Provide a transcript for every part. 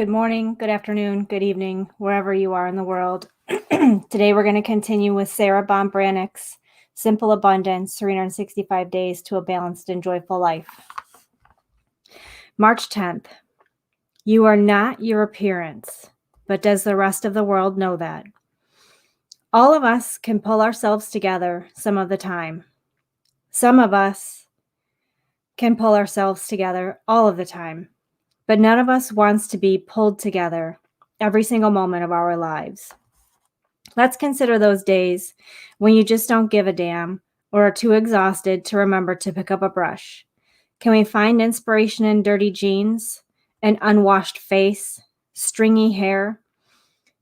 Good morning, good afternoon, good evening, wherever you are in the world. Today we're going to continue with Sarah Bombranick's Simple Abundance, 365 Days to a Balanced and Joyful Life. March 10th. You are not your appearance, but does the rest of the world know that? All of us can pull ourselves together some of the time. Some of us can pull ourselves together all of the time. But none of us wants to be pulled together every single moment of our lives. Let's consider those days when you just don't give a damn or are too exhausted to remember to pick up a brush. Can we find inspiration in dirty jeans, an unwashed face, stringy hair?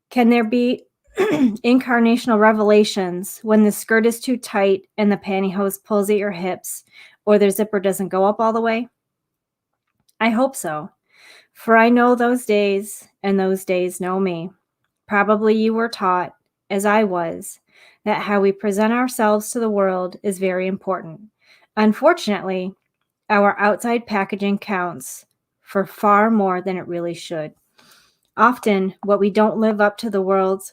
Can there be incarnational revelations when the skirt is too tight and the pantyhose pulls at your hips or the zipper doesn't go up all the way? I hope so. For I know those days, and those days know me. Probably you were taught, as I was, that how we present ourselves to the world is very important. Unfortunately, our outside packaging counts for far more than it really should. Often, when we don't live up to the world's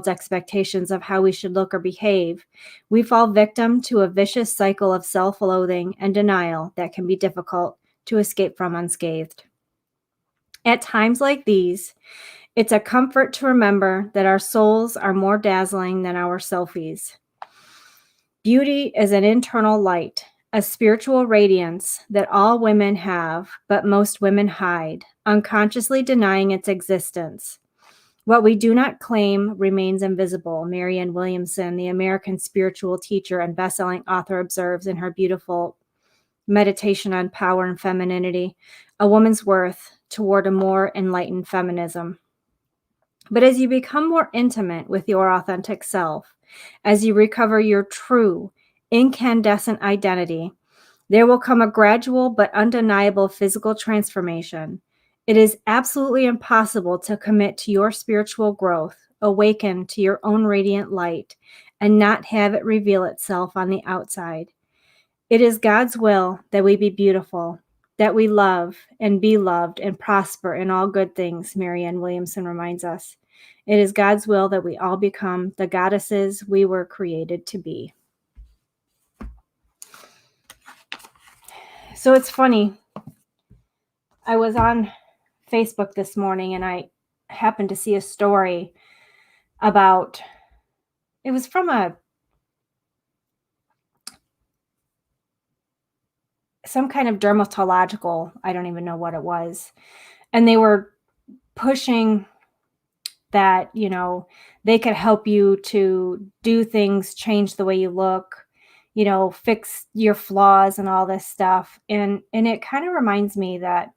expectations of how we should look or behave, we fall victim to a vicious cycle of self-loathing and denial that can be difficult to escape from unscathed. At times like these, it's a comfort to remember that our souls are more dazzling than our selfies. Beauty is an internal light, a spiritual radiance that all women have, but most women hide, unconsciously denying its existence. What we do not claim remains invisible, Marianne Williamson, the American spiritual teacher and best-selling author, observes in her beautiful Meditation on Power and Femininity, A Woman's Worth Toward a More Enlightened Feminism. But as you become more intimate with your authentic self, as you recover your true, incandescent identity, there will come a gradual but undeniable physical transformation. It is absolutely impossible to commit to your spiritual growth, awaken to your own radiant light, and not have it reveal itself on the outside. It is God's will that we be beautiful, that we love and be loved and prosper in all good things, Marianne Williamson reminds us. It is God's will that we all become the goddesses we were created to be. So it's funny. I was on Facebook this morning and I happened to see a story about, it was from some kind of dermatological, I don't even know what it was. And they were pushing that, they could help you to do things, change the way you look, fix your flaws and all this stuff. And it kind of reminds me that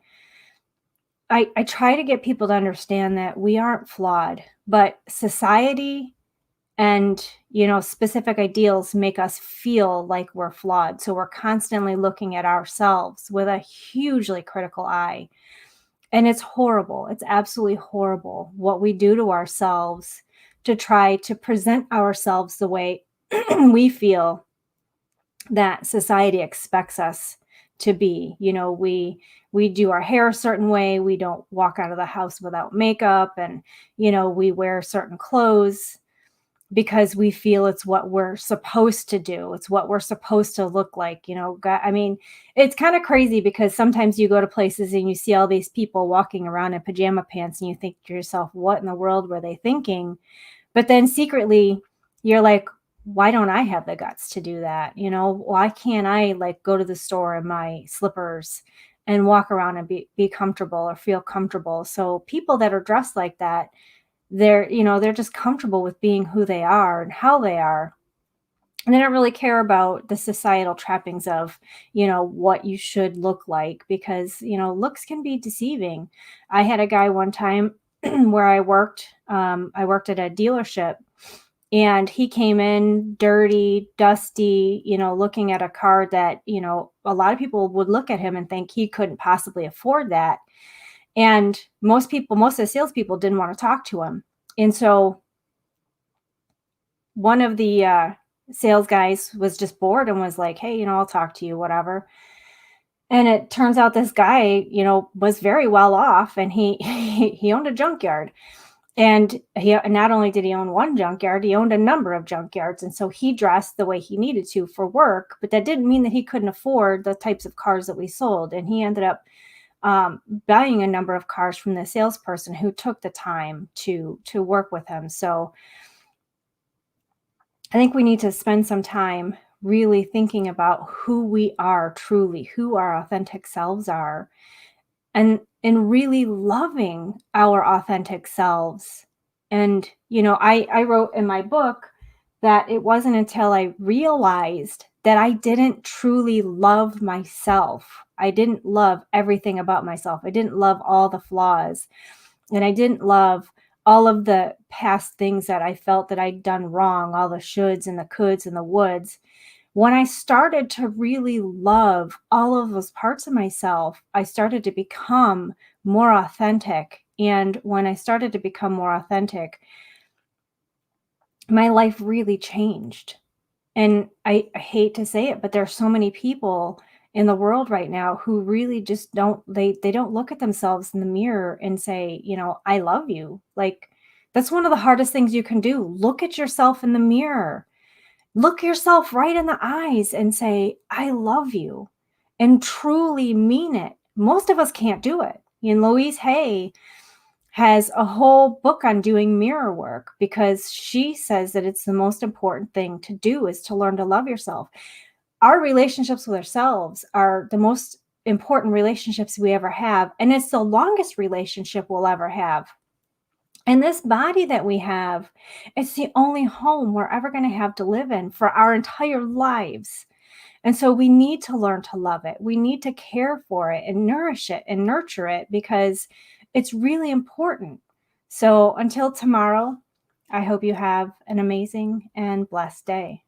I try to get people to understand that we aren't flawed, but society and, specific ideals make us feel like we're flawed. So we're constantly looking at ourselves with a hugely critical eye. And it's horrible. It's absolutely horrible what we do to ourselves to try to present ourselves the way we feel that society expects us to be. We do our hair a certain way. We don't walk out of the house without makeup, and we wear certain clothes because we feel it's what we're supposed to do. It's what we're supposed to look like. It's kind of crazy because sometimes you go to places and you see all these people walking around in pajama pants and you think to yourself, what in the world were they thinking? But then secretly you're like, why don't I have the guts to do that? Why can't I go to the store in my slippers and walk around and be comfortable or feel comfortable? So people that are dressed like that, they're just comfortable with being who they are and how they are. And they don't really care about the societal trappings of, what you should look like, because, looks can be deceiving. I had a guy one time where I worked at a dealership, and he came in dirty, dusty, looking at a car that, a lot of people would look at him and think he couldn't possibly afford that. And most of the salespeople didn't want to talk to him. And so one of the sales guys was just bored and was like, hey, I'll talk to you, whatever. And it turns out this guy, was very well off, and he he owned a junkyard. And he not only did he own one junkyard, he owned a number of junkyards, and so he dressed the way he needed to for work, but that didn't mean that he couldn't afford the types of cars that we sold, and he ended up, buying a number of cars from the salesperson who took the time to work with him. So I think we need to spend some time really thinking about who we are truly, who our authentic selves are, and really loving our authentic selves. And I wrote in my book that it wasn't until I realized that I didn't truly love myself. I didn't love everything about myself. I didn't love all the flaws, and I didn't love all of the past things that I felt that I'd done wrong, all the shoulds and the coulds and the woulds. When I started to really love all of those parts of myself, I started to become more authentic. And when I started to become more authentic, my life really changed. And I hate to say it, but there are so many people in the world right now who really just they don't look at themselves in the mirror and say, "I love you." Like, that's one of the hardest things you can do. Look at yourself in the mirror. Look yourself right in the eyes and say, "I love you," and truly mean it. Most of us can't do it. And Louise Hay has a whole book on doing mirror work because she says that it's the most important thing to do is to learn to love yourself. Our relationships with ourselves are the most important relationships we ever have, and it's the longest relationship we'll ever have. And this body that we have, it's the only home we're ever going to have to live in for our entire lives. And so we need to learn to love it. We need to care for it and nourish it and nurture it because it's really important. So until tomorrow, I hope you have an amazing and blessed day.